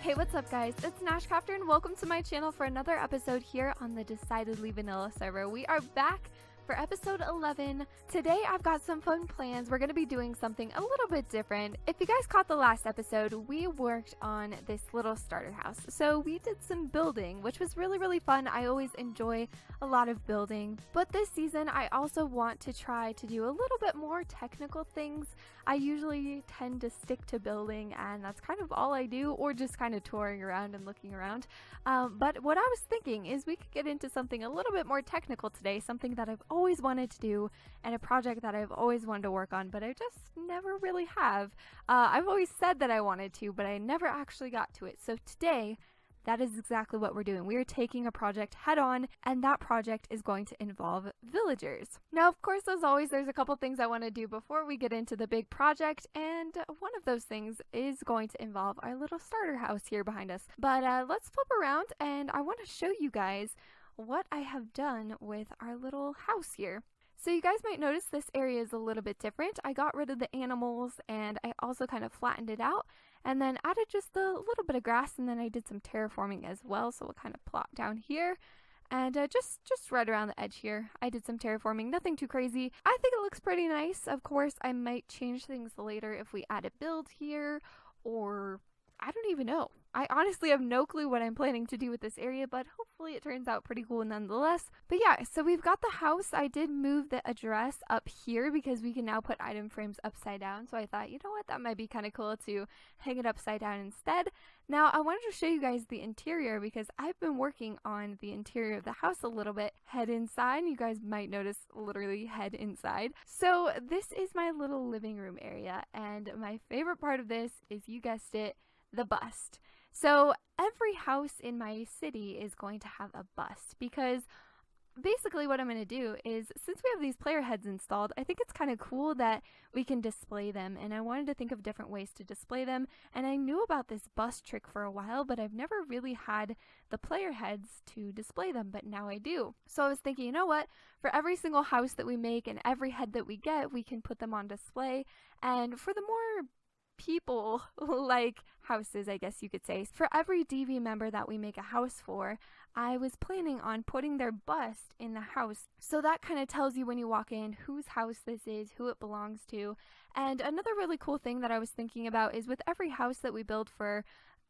Hey, what's up guys? It's NashCrafter and welcome to my channel for another episode here on the Decidedly Vanilla server. We are back for episode 11. Today I've got some fun plans. We're going to be doing something a little bit different. If you guys caught the last episode, we worked on this little starter house. So we did some building, which was really fun. I always enjoy a lot of building. But this season I also want to try to do a little bit more technical things. I usually tend to stick to building and that's kind of all I do, or just kind of touring around and looking around. But what I was thinking is we could get into something a little bit more technical today, something that I've always wanted to do and a project that I've always wanted to work on, but I just never really have. I've always said that I wanted to, but I never actually got to it. So today, that is exactly what we're doing. We are taking a project head on, and that project is going to involve villagers. Now, of course, as always, there's a couple things I want to do before we get into the big project, and one of those things is going to involve our little starter house here behind us. But let's flip around, and I want to show you guys what I have done with our little house here. So you guys might notice this area is a little bit different. I got rid of the animals and I also kind of flattened it out and then added just a little bit of grass, and then I did some terraforming as well. So we'll kind of plot down here and just right around the edge here. I did some terraforming, nothing too crazy. I think it looks pretty nice. Of course, I might change things later if we add a build here, or I don't even know. I honestly have no clue what I'm planning to do with this area, but hopefully it turns out pretty cool nonetheless. But yeah, so we've got the house. I did move the address up here because we can now put item frames upside down. So I thought, you know what, that might be kind of cool to hang it upside down instead. Now I wanted to show you guys the interior because I've been working on the interior of the house a little bit. Head inside, you guys might notice literally head inside. So this is my little living room area, and my favorite part of this is, you guessed it, the bust. So every house in my city is going to have a bust, because basically what I'm going to do is, since we have these player heads installed, I think it's kind of cool that we can display them, and I wanted to think of different ways to display them. And I knew about this bust trick for a while, but I've never really had the player heads to display them, but now I do. So I was thinking, you know what, for every single house that we make and every head that we get, we can put them on display. And for the more people like houses, I guess you could say, for every DV member that we make a house for, I was planning on putting their bust in the house. So that kind of tells you when you walk in whose house this is, who it belongs to. And another really cool thing that I was thinking about is, with every house that we build for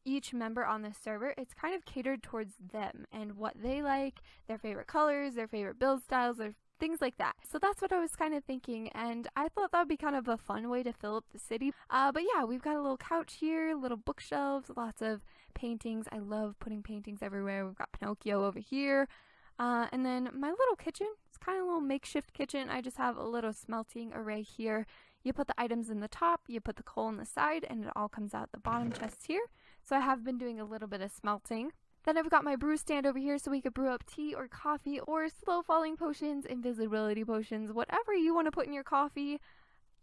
each member on the server, it's kind of catered towards them and what they like, their favorite colors, their favorite build styles, their things like that. So that's what I was kind of thinking, and I thought that would be kind of a fun way to fill up the city. But yeah, we've got a little couch here, little bookshelves, lots of paintings. I love putting paintings everywhere. We've got Pinocchio over here. And then my little kitchen, it's kind of a little makeshift kitchen. I just have a little smelting array here. You put the items in the top, you put the coal on the side, and it all comes out the bottom chests here. So I have been doing a little bit of smelting. Then I've got my brew stand over here so we could brew up tea or coffee or slow falling potions, invisibility potions, whatever you want to put in your coffee.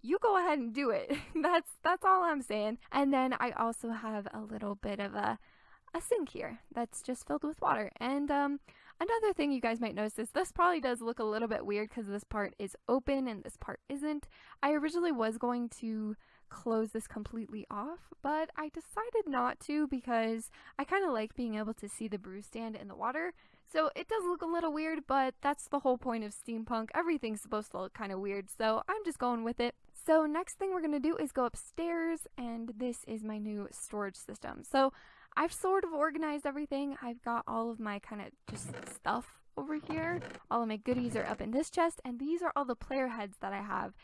You go ahead and do it. That's all I'm saying. And then I also have a little bit of a sink here that's just filled with water. And another thing you guys might notice is this probably does look a little bit weird because this part is open and this part isn't. I originally was going to close this completely off, but I decided not to because I kind of like being able to see the brew stand in the water. So it does look a little weird, but that's the whole point of steampunk. Everything's supposed to look kind of weird, so I'm just going with it. So next thing we're going to do is go upstairs, and this is my new storage system. So I've sort of organized everything. I've got all of my kind of just stuff over here. All of my goodies are up in this chest, and these are all the player heads that I have.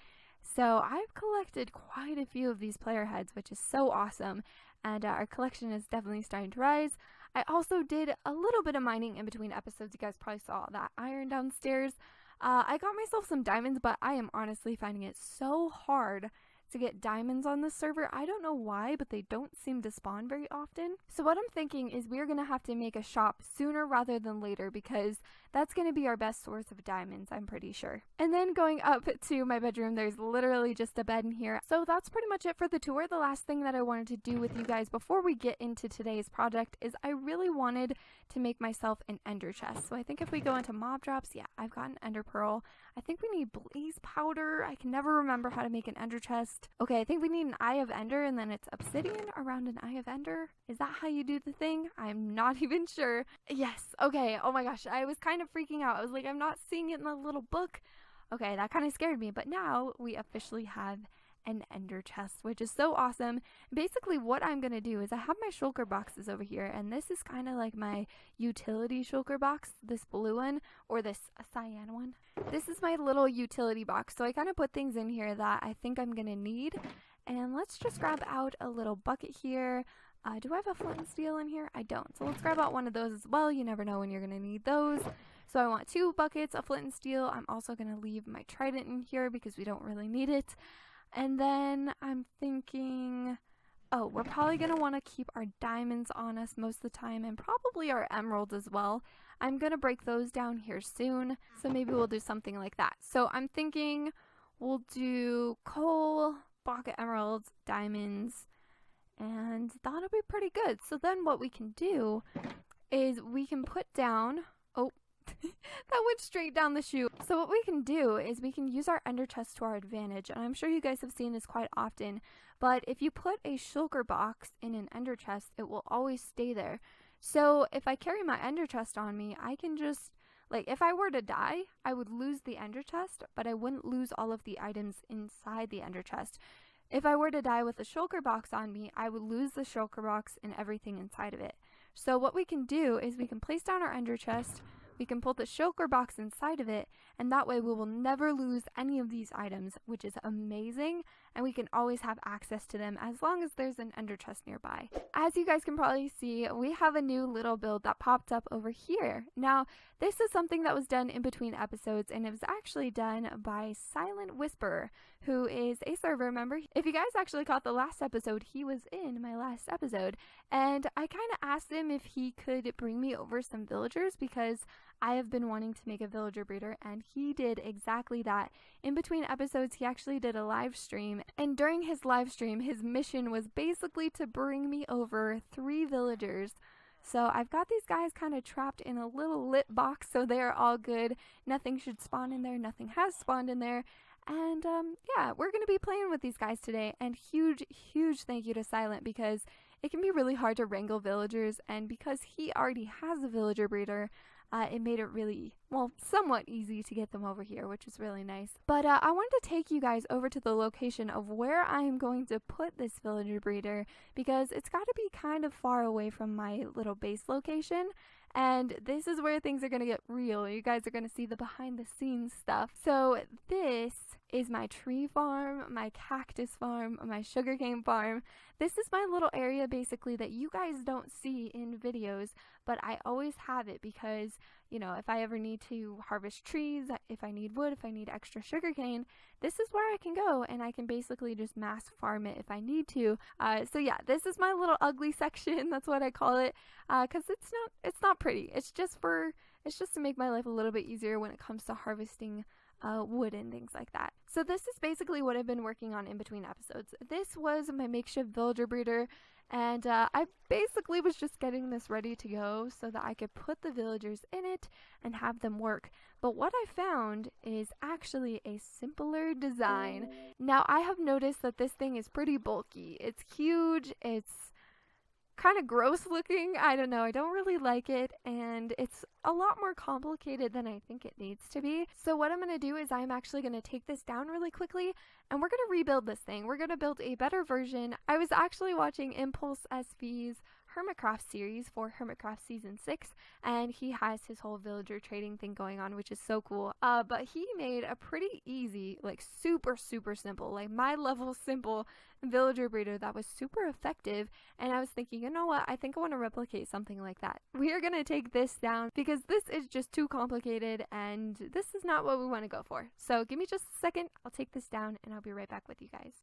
So I've collected quite a few of these player heads, which is so awesome, and our collection is definitely starting to rise. I also did a little bit of mining in between episodes. You guys probably saw that iron downstairs. I got myself some diamonds, but I am honestly finding it so hard to get diamonds on this server. I don't know why, but they don't seem to spawn very often. So what I'm thinking is we're gonna have to make a shop sooner rather than later, because That's going to be our best source of diamonds, I'm pretty sure. And then going up to my bedroom, there's literally just a bed in here. So that's pretty much it for the tour. The last thing that I wanted to do with you guys before we get into today's project is I really wanted to make myself an ender chest. So I think if we go into mob drops, yeah, I've got an ender pearl. I think we need blaze powder. I can never remember how to make an ender chest. Okay, I think we need an eye of ender, and then it's obsidian around an eye of ender. Is that how you do the thing? I'm not even sure. Yes, okay. Oh my gosh, I was kind of freaking out. I was like, I'm not seeing it in the little book. Okay, that kind of scared me, but now we officially have an ender chest, which is so awesome. Basically what I'm gonna do is I have my shulker boxes over here, and this is kind of like my utility shulker box, this blue one, or this cyan one. This is my little utility box, so I kind of put things in here that I think I'm gonna need. And let's just grab out a little bucket here. Do I have a flint and steel in here? I don't, so let's grab out one of those as well. You never know when you're gonna need those. So I want 2 buckets of flint and steel. I'm also gonna leave my trident in here because we don't really need it. And then I'm thinking, oh, we're probably going to want to keep our diamonds on us most of the time, and probably our emeralds as well. I'm going to break those down here soon, so maybe we'll do something like that. So I'm thinking we'll do coal, pocket emeralds, diamonds, and that'll be pretty good. So then what we can do is we can put down, oh, that went straight down the chute. So what we can do is we can use our ender chest to our advantage, and I'm sure you guys have seen this quite often, but if you put a shulker box in an ender chest, it will always stay there. So if I carry my ender chest on me, I can just, like, if I were to die, I would lose the ender chest, but I wouldn't lose all of the items inside the ender chest. If I were to die with a shulker box on me, I would lose the shulker box and everything inside of it. So what we can do is we can place down our ender chest, we can pull the shulker box inside of it, and that way we will never lose any of these items, which is amazing, and we can always have access to them as long as there's an ender chest nearby. As you guys can probably see, we have a new little build that popped up over here. Now, this is something that was done in between episodes, and it was actually done by Silent Whisperer, who is a server member. If you guys actually caught the last episode, he was in my last episode, and I kind of asked him if he could bring me over some villagers because I have been wanting to make a villager breeder, and he did exactly that. In between episodes, he actually did a live stream, and during his live stream, his mission was basically to bring me over 3 villagers. So I've got these guys kind of trapped in a little lit box, so they're all good. Nothing should spawn in there, nothing has spawned in there. And yeah, we're going to be playing with these guys today, and huge thank you to Silent, because it can be really hard to wrangle villagers, and because he already has a villager breeder, it made it really, well, somewhat easy to get them over here, which is really nice. But I wanted to take you guys over to the location of where I am going to put this villager breeder, because it's got to be kind of far away from my little base location. And this is where things are going to get real. You guys are going to see the behind the scenes stuff. So this is my tree farm, my cactus farm, my sugarcane farm. This is my little area basically that you guys don't see in videos, but I always have it because, you know, if I ever need to harvest trees, if I need wood, if I need extra sugarcane, this is where I can go, and I can basically just mass farm it if I need to. So yeah, this is my little ugly section. That's what I call it, because it's not pretty. It's just to make my life a little bit easier when it comes to harvesting wood and things like that. So this is basically what I've been working on in between episodes. This was my makeshift villager breeder, and I basically was just getting this ready to go so that I could put the villagers in it and have them work. But what I found is actually a simpler design. Now, I have noticed that this thing is pretty bulky. It's huge, it's kind of gross looking. I don't know, I don't really like it, and it's a lot more complicated than I think it needs to be. So what I'm going to do is I'm actually going to take this down really quickly, and we're going to rebuild this thing. We're going to build a better version. I was actually watching Impulse SV's Hermitcraft series for Hermitcraft Season 6, and he has his whole villager trading thing going on, which is so cool. But he made a pretty easy, like super simple, like my level simple villager breeder that was super effective, and I was thinking, you know what, I think I want to replicate something like that. We are going to take this down because this is just too complicated, and this is not what we want to go for. So give me just a second, I'll take this down, and I'll be right back with you guys.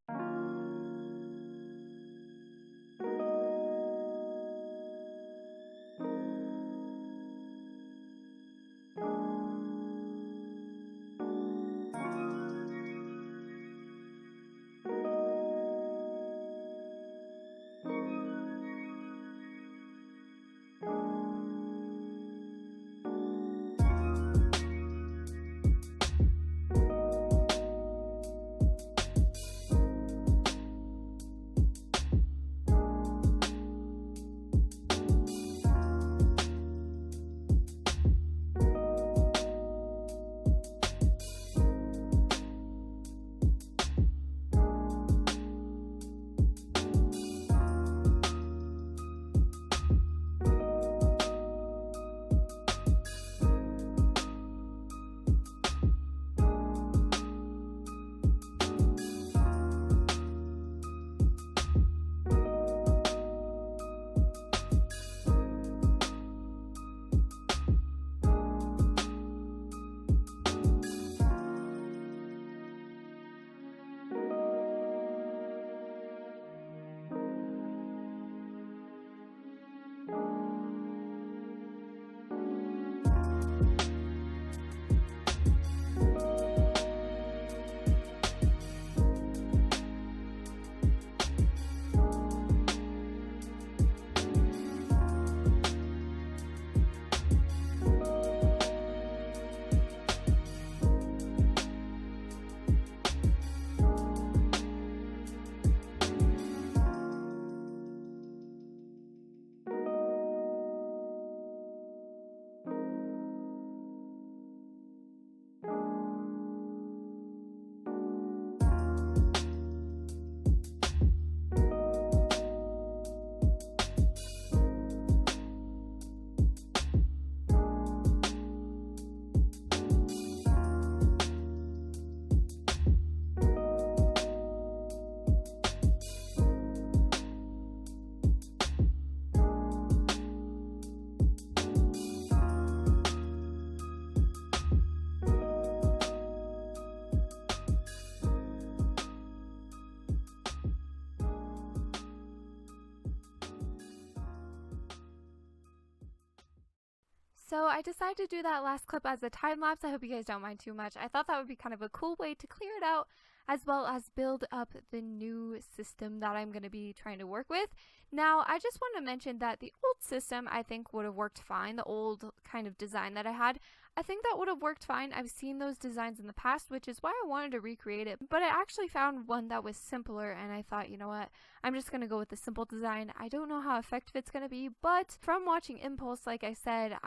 So I decided to do that last clip as a time lapse. I hope you guys don't mind too much. I thought that would be kind of a cool way to clear it out, as well as build up the new system that I'm going to be trying to work with. Now, I just want to mention that the old system I think would have worked fine. The old kind of design that I had, I think that would have worked fine. I've seen those designs in the past, which is why I wanted to recreate it. But I actually found one that was simpler, and I thought, you know what, I'm just going to go with the simple design. I don't know how effective it's going to be, but from watching Impulse, like I said,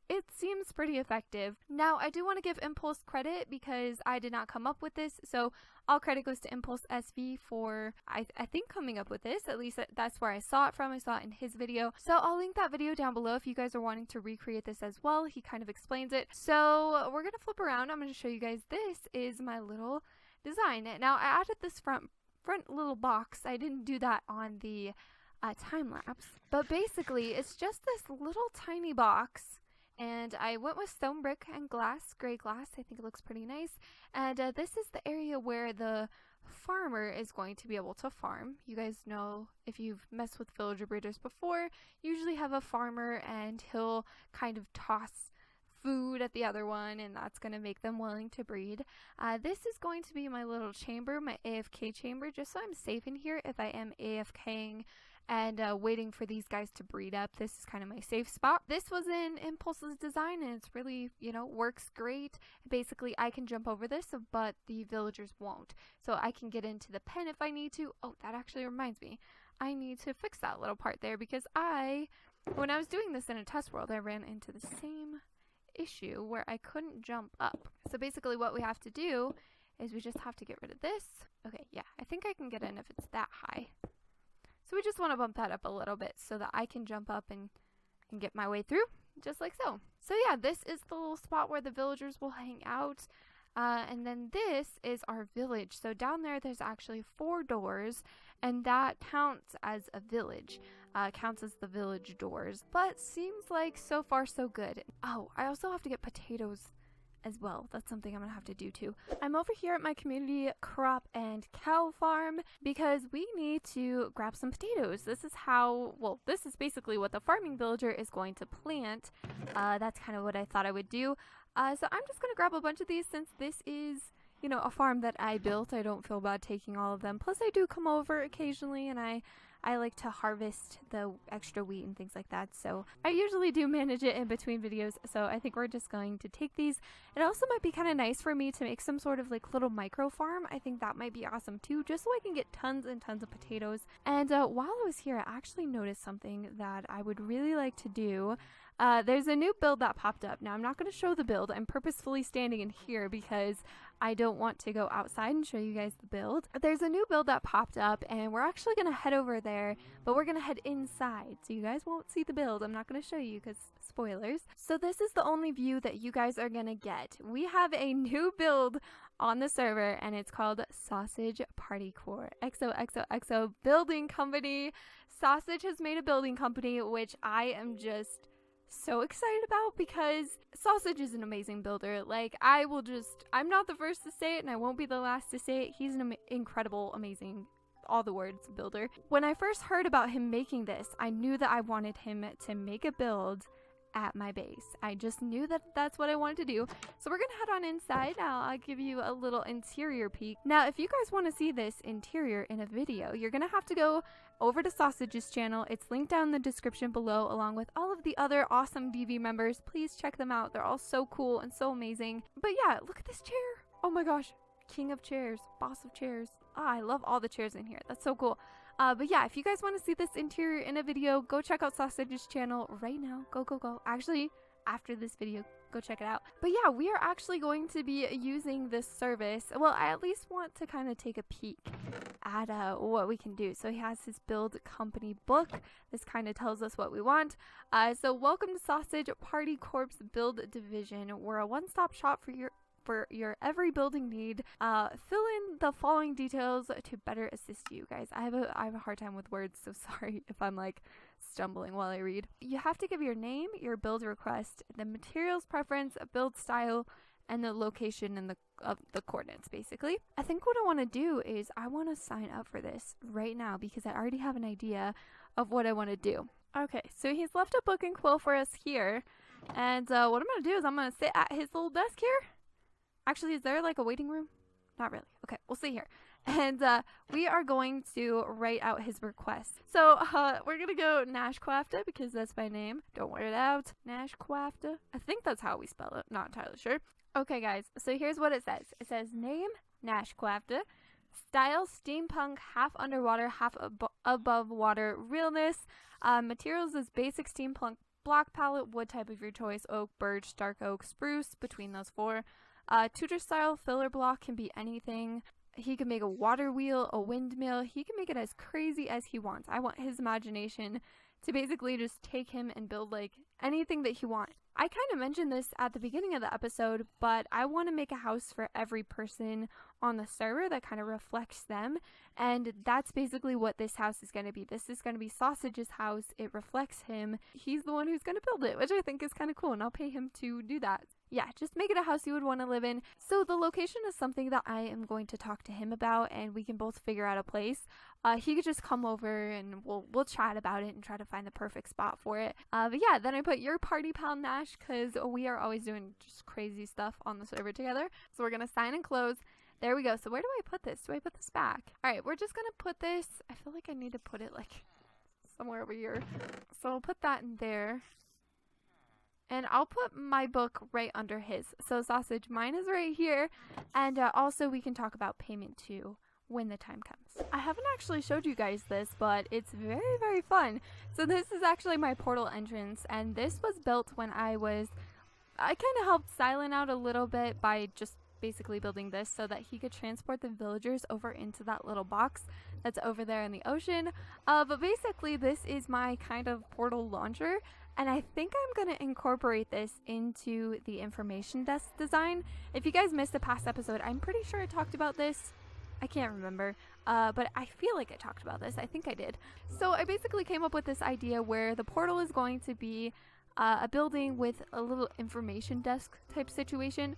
it seems pretty effective. Now, I do want to give Impulse credit because I did not come up with this, so all credit goes to Impulse SV for, I think, coming up with this. At least that's where I saw it from. I saw it in his video. So I'll link that video down below if you guys are wanting to recreate this as well. He kind of explains it. So we're going to flip around. I'm going to show you guys. This is my little design. Now, I added this front little box. I didn't do that on the time lapse, but basically it's just this little tiny box. And I went with stone brick and glass, gray glass. I think it looks pretty nice. And this is the area where the farmer is going to be able to farm. You guys know, if you've messed with villager breeders before, you usually have a farmer and he'll kind of toss food at the other one, and that's going to make them willing to breed. This is going to be my little chamber, my AFK chamber, just so I'm safe in here if I am AFKing and waiting for these guys to breed up. This is kind of my safe spot. This was in Impulse's design, and it's really, you know, works great. Basically, I can jump over this, but the villagers won't. So I can get into the pen if I need to. Oh, that actually reminds me. I need to fix that little part there because when I was doing this in a test world, I ran into the same issue where I couldn't jump up. So basically what we have to do is we just have to get rid of this. Okay, yeah, I think I can get in if it's that high. So we just want to bump that up a little bit so that I can jump up and get my way through, just like so. So yeah, this is the little spot where the villagers will hang out. And then this is our village. So down there's actually 4 doors, and that counts as a village. Counts as the village doors. But seems like so far so good. Oh, I also have to get potatoes as well. That's something I'm gonna have to do too. I'm over here at my community crop and cow farm because we need to grab some potatoes. This is this is basically what the farming villager is going to plant. That's kind of what I thought I would do. So I'm just gonna grab a bunch of these since this is, you know, a farm that I built. I don't feel bad taking all of them. Plus I do come over occasionally and I like to harvest the extra wheat and things like that, so I usually do manage it in between videos, so I think we're just going to take these. It also might be kind of nice for me to make some sort of like little micro farm. I think that might be awesome too, just so I can get tons and tons of potatoes. And while I was here, I actually noticed something that I would really like to do. There's a new build that popped up. Now, I'm not going to show the build. I'm purposefully standing in here because I don't want to go outside and show you guys the build. There's a new build that popped up, and we're actually going to head over there, but we're going to head inside, so you guys won't see the build. I'm not going to show you because spoilers. So this is the only view that you guys are going to get. We have a new build on the server, and it's called Sausage Party Core. XOXOXO Building Company. Sausage has made a building company, which I am just so excited about because Sausage is an amazing builder. Like, I'm not the first to say it, and I won't be the last to say it. He's an incredible, amazing, all the words, builder. When I first heard about him making this, I knew that I wanted him to make a build at my base. I just knew that that's what I wanted to do. So we're gonna head on inside. I'll give you a little interior peek. Now, if you guys want to see this interior in a video, you're gonna have to go over to Sausage's channel. It's linked down in the description below, along with all of the other awesome DV members. Please check them out. They're all so cool and so amazing. But yeah, look at this chair. Oh my gosh. King of chairs, boss of chairs. I love all the chairs in here. That's so cool. But yeah, if you guys want to see this interior in a video, go check out Sausage's channel right now. Go. Actually, after this video, go check it out. But yeah, we are actually going to be using this service. Well, I at least want to kind of take a peek at what we can do. So he has his build company book. This kind of tells us what we want. So welcome to Sausage Party Corp's build division. We're a one-stop shop for your every building need. Fill in the following details to better assist you guys. I have a hard time with words, so sorry if I'm like stumbling while I read. You have to give your name, your build request, the materials preference, a build style, and the location and the coordinates, basically. I think what I want to do is I want to sign up for this right now because I already have an idea of what I want to do. Okay, so he's left a book and quill for us here. And what I'm going to do is I'm going to sit at his little desk here. Actually, is there like a waiting room? Not really. Okay, we'll see here. And we are going to write out his request. So we're going to go NashCrafter because that's my name. Don't wear it out. NashCrafter. I think that's how we spell it. Not entirely sure. Okay, guys. So here's what it says. It says name, NashCrafter. Style, steampunk, half underwater, half above water. Realness. Materials is basic steampunk block palette. Wood type of your choice. Oak, birch, dark oak, spruce. Between those four. Tudor style filler block can be anything. He can make a water wheel, a windmill. He can make it as crazy as he wants. I want his imagination to basically just take him and build like anything that he wants. I kind of mentioned this at the beginning of the episode, but I want to make a house for every person on the server that kind of reflects them. And that's basically what this house is going to be. This is going to be Sausage's house. It reflects him. He's the one who's going to build it, which I think is kind of cool. And I'll pay him to do that. Yeah, just make it a house you would want to live in. So the location is something that I am going to talk to him about, and we can both figure out a place. He could just come over and we'll chat about it and try to find the perfect spot for it. But yeah, then I put your party pal Nash because we are always doing just crazy stuff on the server together. So we're gonna sign and close. There we go. So where do I put this? Do I put this back? All right, we're just gonna put this. I feel like I need to put it like somewhere over here. So I'll put that in there. And I'll put my book right under his. So Sausage, mine is right here. And also we can talk about payment too when the time comes. I haven't actually showed you guys this, but it's very, very fun. So this is actually my portal entrance. And this was built when I kind of helped Silent out a little bit by just basically building this so that he could transport the villagers over into that little box that's over there in the ocean. But basically this is my kind of portal launcher. And I think I'm going to incorporate this into the information desk design. If you guys missed the past episode, I'm pretty sure I talked about this. I can't remember, but I feel like I talked about this. I think I did. So I basically came up with this idea where the portal is going to be a building with a little information desk type situation.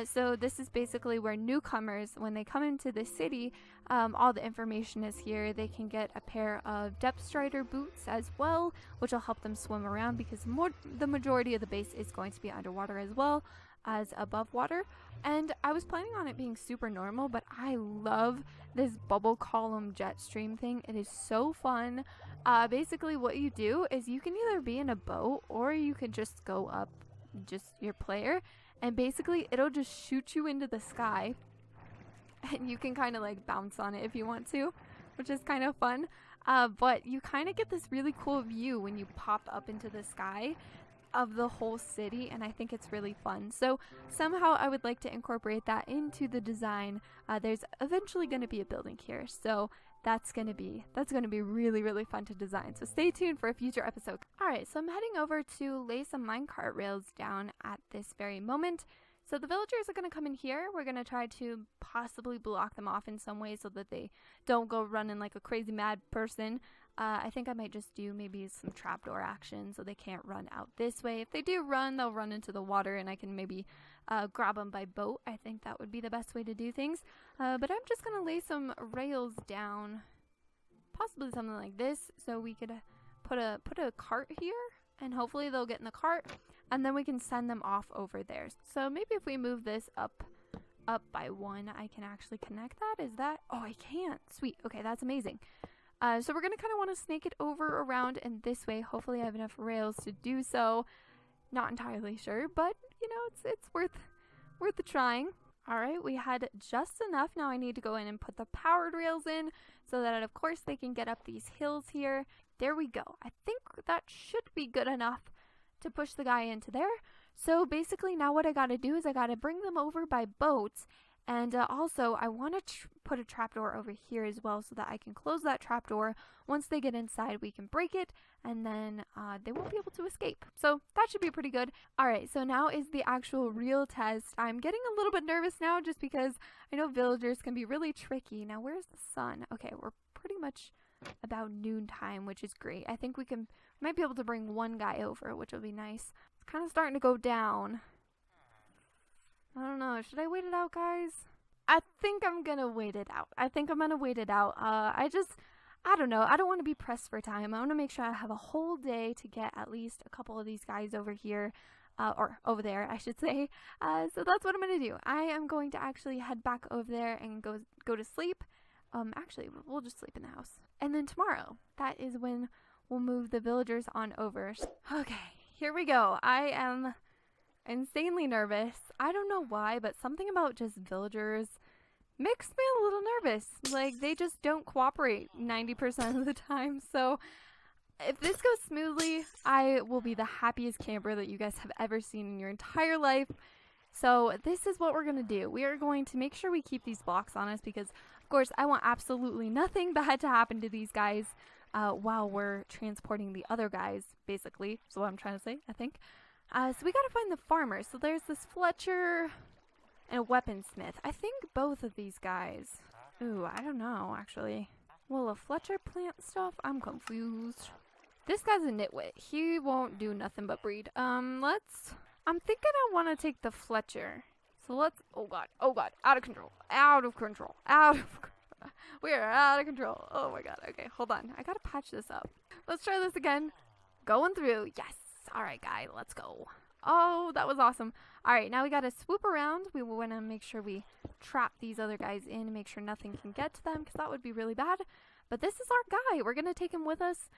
So this is basically where newcomers, when they come into the city, all the information is here. They can get a pair of depth strider boots as well, which will help them swim around because the majority of the base is going to be underwater as well as above water. And I was planning on it being super normal, but I love this bubble column jet stream thing. It is so fun. Basically what you do is you can either be in a boat or you can just go up, just your player, and basically it'll just shoot you into the sky and you can kind of like bounce on it if you want to, which is kind of fun. But you kind of get this really cool view when you pop up into the sky of the whole city, and I think it's really fun. So somehow I would like to incorporate that into the design. There's eventually going to be a building here, so that's going to be really, really fun to design. So stay tuned for a future episode. Alright, so I'm heading over to lay some minecart rails down at this very moment. So the villagers are going to come in here. We're going to try to possibly block them off in some way so that they don't go running like a crazy mad person. I think I might just do maybe some trapdoor action so they can't run out this way. If they do run, they'll run into the water and I can maybe grab them by boat. I think that would be the best way to do things. But I'm just going to lay some rails down, possibly something like this, so we could put a cart here and hopefully they'll get in the cart and then we can send them off over there. So maybe if we move this up by one, I can actually connect that. Is that? Oh, I can't. Sweet. Okay, that's amazing. So we're going to kind of want to snake it over around and this way. Hopefully I have enough rails to do so. Not entirely sure, but you know, it's worth the trying. All right, we had just enough. Now I need to go in and put the powered rails in so that of course they can get up these hills here. There we go. I think that should be good enough to push the guy into there. So basically now what I got to do is I got to bring them over by boats. And also, I want to put a trapdoor over here as well so that I can close that trapdoor. Once they get inside, we can break it, and then they won't be able to escape. So that should be pretty good. Alright, so now is the actual real test. I'm getting a little bit nervous now just because I know villagers can be really tricky. Now, where's the sun? Okay, we're pretty much about noontime, which is great. I think we might be able to bring one guy over, which will be nice. It's kind of starting to go down. I don't know. Should I wait it out, guys? I think I'm gonna wait it out. I don't know. I don't want to be pressed for time. I want to make sure I have a whole day to get at least a couple of these guys over here. or over there, I should say. So that's what I'm gonna do. I am going to actually head back over there and go to sleep. Actually, we'll just sleep in the house. And then tomorrow, that is when we'll move the villagers on over. Okay, here we go. I am insanely nervous. I don't know why, but something about just villagers makes me a little nervous. Like, they just don't cooperate 90% of the time. So if this goes smoothly, I will be the happiest camper that you guys have ever seen in your entire life. So this is what we're going to do. We are going to make sure we keep these blocks on us because, of course, I want absolutely nothing bad to happen to these guys while we're transporting the other guys, basically. That's what I'm trying to say, I think. So we got to find the farmer. So there's this Fletcher and a weaponsmith. I think both of these guys. Ooh, I don't know, actually. Will a Fletcher plant stuff? I'm confused. This guy's a nitwit. He won't do nothing but breed. I'm thinking I want to take the Fletcher. So let's, oh god, out of control. We are out of control. Oh my god, okay, hold on. I gotta patch this up. Let's try this again. Going through, yes. Alright guy, let's go. Oh, that was awesome. Alright, now we gotta swoop around. We will want to make sure we trap these other guys in and make sure nothing can get to them because that would be really bad. But this is our guy. We're gonna take him with us.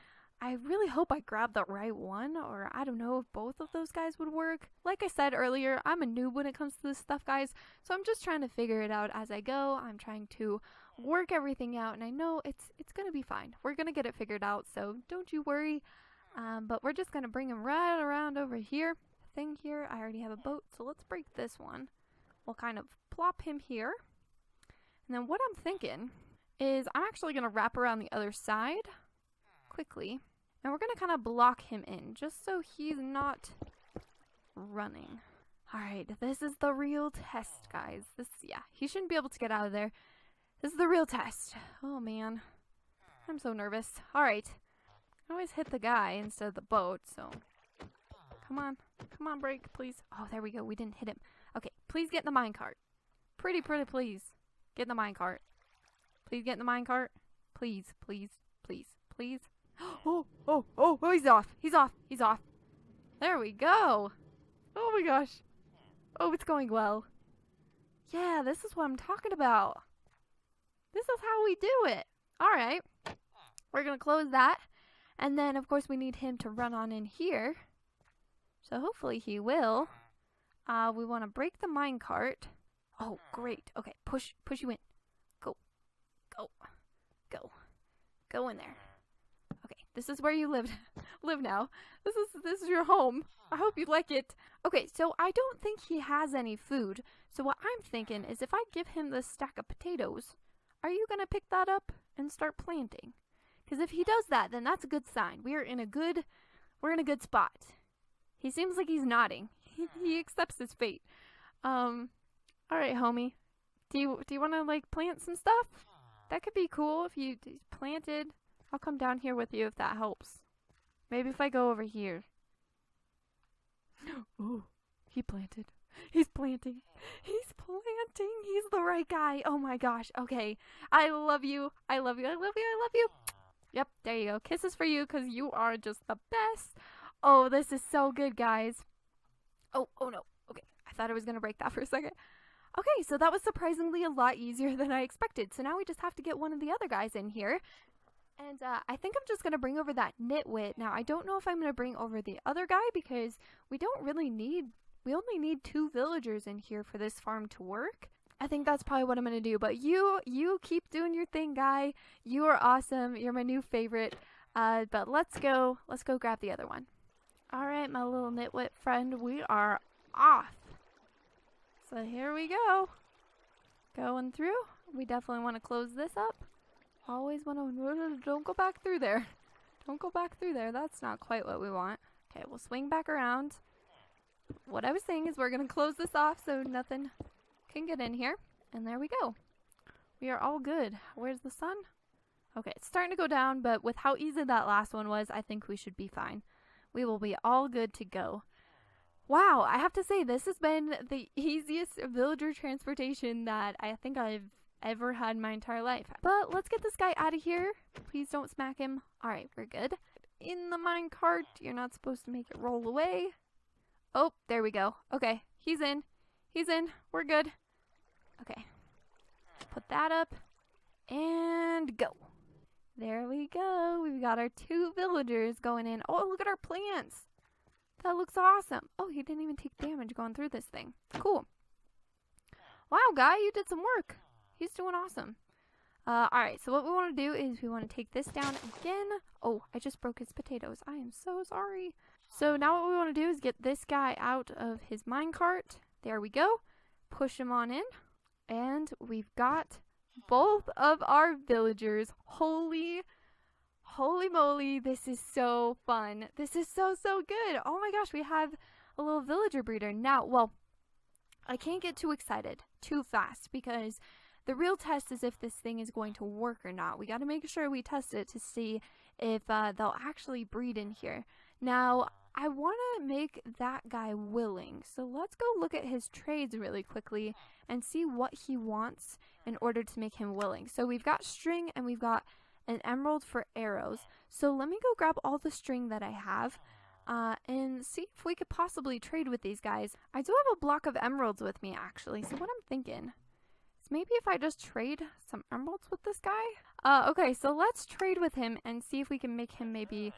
I really hope I grabbed the right one, or I don't know if both of those guys would work. Like I said earlier, I'm a noob when it comes to this stuff, guys, so I'm just trying to figure it out as I go. I'm trying to work everything out, and I know it's gonna be fine. We're gonna get it figured out, so don't you worry. But we're just gonna bring him right around over here. Thing here, I already have a boat, so let's break this one. We'll kind of plop him here. And then what I'm thinking is I'm actually gonna wrap around the other side quickly, and we're gonna kind of block him in just so he's not running. Alright, this is the real test, guys. Yeah, he shouldn't be able to get out of there. This is the real test. Oh man, I'm so nervous. Alright, I always hit the guy instead of the boat, so come on, break, please. Oh, there we go, we didn't hit him. Okay, please get in the minecart. Pretty please, get in the minecart. Please get in the minecart. Please. Oh, he's off. There we go. Oh my gosh. Oh, it's going well. Yeah, this is what I'm talking about. This is how we do it. Alright. We're gonna close that. And then, of course, we need him to run on in here. So hopefully he will. We want to break the minecart. Oh, great. Okay, push you in. Go in there. Okay, this is where you live now. This is your home. I hope you like it. Okay, so I don't think he has any food. So what I'm thinking is if I give him this stack of potatoes, are you gonna pick that up and start planting? Because if he does that, then that's a good sign. We're in a good spot. He seems like he's nodding. He accepts his fate. All right, homie. Do you want to like plant some stuff? That could be cool if you planted. I'll come down here with you if that helps. Maybe if I go over here. Oh, he planted. He's planting. He's the right guy. Oh my gosh. Okay. I love you. Yep, there you go. Kisses for you because you are just the best. Oh, this is so good, guys. Oh no. Okay, I thought I was going to break that for a second. Okay, so that was surprisingly a lot easier than I expected. So now we just have to get one of the other guys in here. And I think I'm just going to bring over that nitwit. Now, I don't know if I'm going to bring over the other guy because we only need 2 villagers in here for this farm to work. I think that's probably what I'm going to do. But you keep doing your thing, guy. You are awesome. You're my new favorite. But let's go grab the other one. All right, my little nitwit friend, we are off. So here we go. Going through. We definitely want to close this up. Always want to, don't go back through there. Don't go back through there. That's not quite what we want. Okay, we'll swing back around. What I was saying is we're going to close this off so nothing can get in here. And there we go. We are all good. Where's the sun? Okay, it's starting to go down, but with how easy that last one was, I think we should be fine. We will be all good to go. Wow, I have to say, this has been the easiest villager transportation that I think I've ever had in my entire life. But let's get this guy out of here. Please don't smack him. Alright, we're good. In the minecart, you're not supposed to make it roll away. Oh, there we go. Okay, he's in. He's in. We're good. Okay. Put that up. And go. There we go. We've got our 2 villagers going in. Oh, look at our plants. That looks awesome. Oh, he didn't even take damage going through this thing. Cool. Wow, guy, you did some work. He's doing awesome. Alright, so what we want to do is we want to take this down again. Oh, I just broke his potatoes. I am so sorry. So now what we want to do is get this guy out of his minecart. There we go. Push him on in. And we've got both of our villagers. Holy moly, this is so fun. This is so good. Oh my gosh, we have a little villager breeder. Now, well, I can't get too excited too fast because the real test is if this thing is going to work or not. We got to make sure we test it to see if they'll actually breed in here. Now, I want to make that guy willing. So let's go look at his trades really quickly and see what he wants in order to make him willing. So we've got string and we've got an emerald for arrows. So let me go grab all the string that I have and see if we could possibly trade with these guys. I do have a block of emeralds with me actually. So what I'm thinking is maybe if I just trade some emeralds with this guy. Okay, so let's trade with him and see if we can make him maybe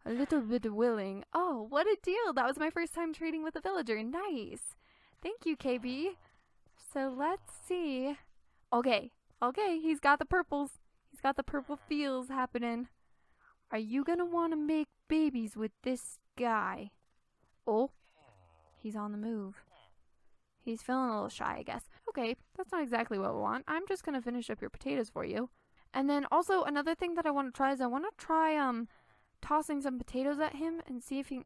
a little bit willing. Oh, what a deal. That was my first time trading with a villager. Nice. Thank you, KB. So let's see. Okay, he's got the purples. He's got the purple feels happening. Are you gonna want to make babies with this guy? Oh, he's on the move. He's feeling a little shy, I guess. Okay, that's not exactly what we want. I'm just gonna finish up your potatoes for you. And then also another thing that I want to try is I want to try tossing some potatoes at him and seeing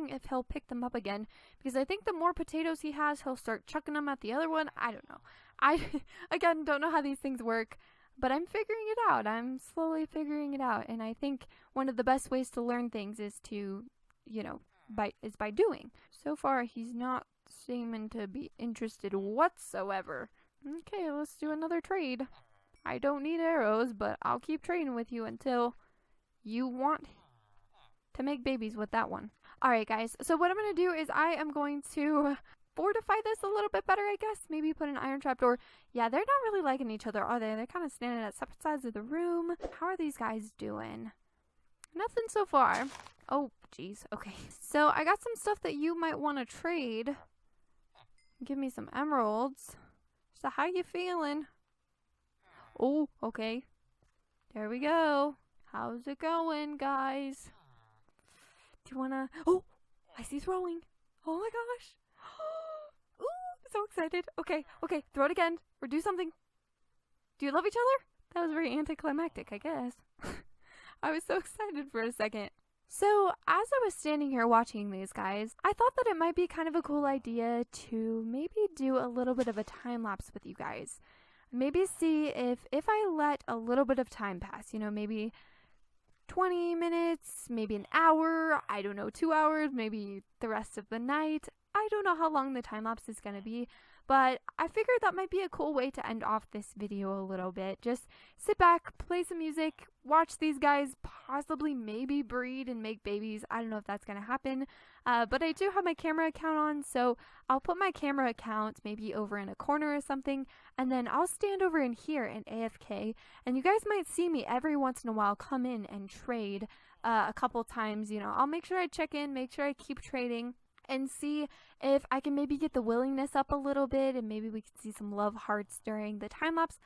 if he'll pick them up again, because I think the more potatoes he has, he'll start chucking them at the other one. I don't know. I again don't know how these things work, but I'm figuring it out. I'm slowly figuring it out, and I think one of the best ways to learn things is to, you know, by doing. So far, he's not seeming to be interested whatsoever. Okay, let's do another trade. I don't need arrows, but I'll keep trading with you until you want to make babies with that one. Alright guys, so what I'm going to do is I am going to fortify this a little bit better, I guess. Maybe put an iron trapdoor. Yeah, they're not really liking each other, are they? They're kind of standing at separate sides of the room. How are these guys doing? Nothing so far. Oh, jeez. Okay. So I got some stuff that you might want to trade. Give me some emeralds. So how you feeling? Oh, okay. There we go. How's it going, guys? Do you wanna... Oh, I see throwing. Oh my gosh. Ooh, I'm so excited. Okay, throw it again. Or do something. Do you love each other? That was very anticlimactic, I guess. I was so excited for a second. So, as I was standing here watching these guys, I thought that it might be kind of a cool idea to maybe do a little bit of a time lapse with you guys. Maybe see if I let a little bit of time pass, you know, maybe 20 minutes, maybe an hour, I don't know, 2 hours, maybe the rest of the night. I don't know how long the time lapse is going to be, but I figured that might be a cool way to end off this video a little bit. Just sit back, play some music, watch these guys possibly maybe breed and make babies. I don't know if that's going to happen, but I do have my camera account on, so I'll put my camera account maybe over in a corner or something, and then I'll stand over in here in AFK, and you guys might see me every once in a while come in and trade a couple times. You know, I'll make sure I check in, make sure I keep trading, and see if I can maybe get the willingness up a little bit, and maybe we can see some love hearts during the time lapse.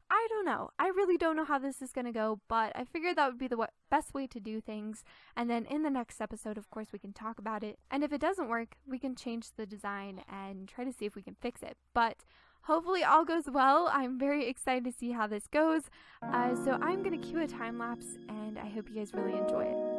I don't know. I really don't know how this is going to go, but I figured that would be the best way to do things. And then in the next episode, of course, we can talk about it. And if it doesn't work, we can change the design and try to see if we can fix it. But hopefully all goes well. I'm very excited to see how this goes. So I'm going to cue a time lapse, and I hope you guys really enjoy it.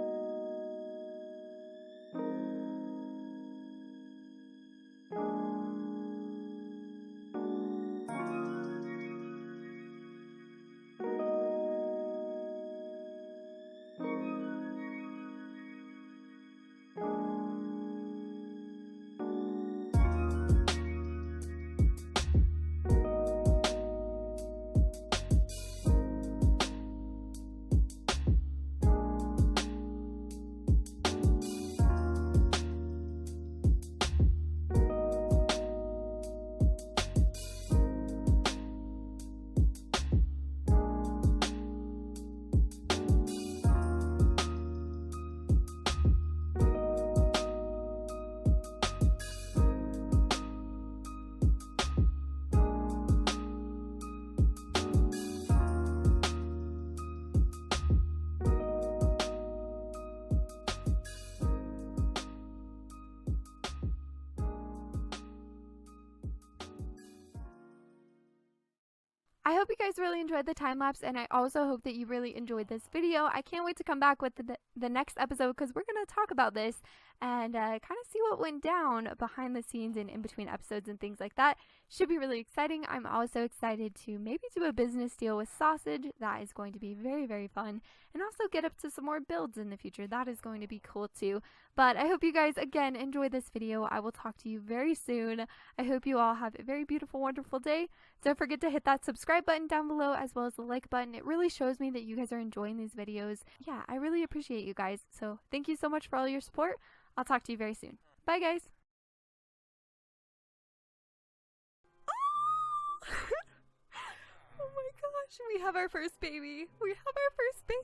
I hope you guys really enjoyed the time lapse, and I also hope that you really enjoyed this video. I can't wait to come back with the next episode because we're going to talk about this and kind of see what went down behind the scenes and in between episodes and things like that. Should be really exciting. I'm also excited to maybe do a business deal with Sausage. That is going to be very, very fun. And also get up to some more builds in the future. That is going to be cool too. But I hope you guys, again, enjoyed this video. I will talk to you very soon. I hope you all have a very beautiful, wonderful day. Don't forget to hit that subscribe button down below as well as the like button. It really shows me that you guys are enjoying these videos. Yeah, I really appreciate you guys. So thank you so much for all your support. I'll talk to you very soon. Bye, guys. Oh my gosh, we have our first baby. We have our first baby.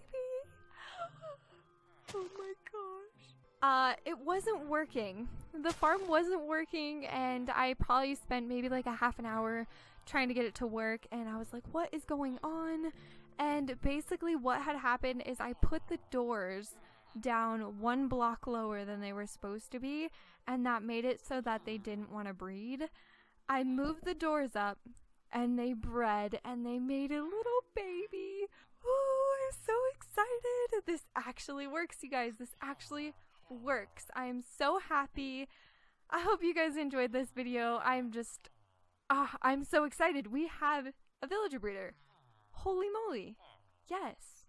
Oh my gosh. It wasn't working. The farm wasn't working, and I probably spent maybe like a half an hour trying to get it to work, and I was like, what is going on? And basically what had happened is I put the doors down 1 block lower than they were supposed to be, and that made it so that they didn't want to breed. I moved the doors up, and they bred, and they made a little baby. Oh, I'm so excited. This actually works, you guys. This actually works. I am so happy. I hope you guys enjoyed this video. I'm so excited. We have a villager breeder. Holy moly. Yes.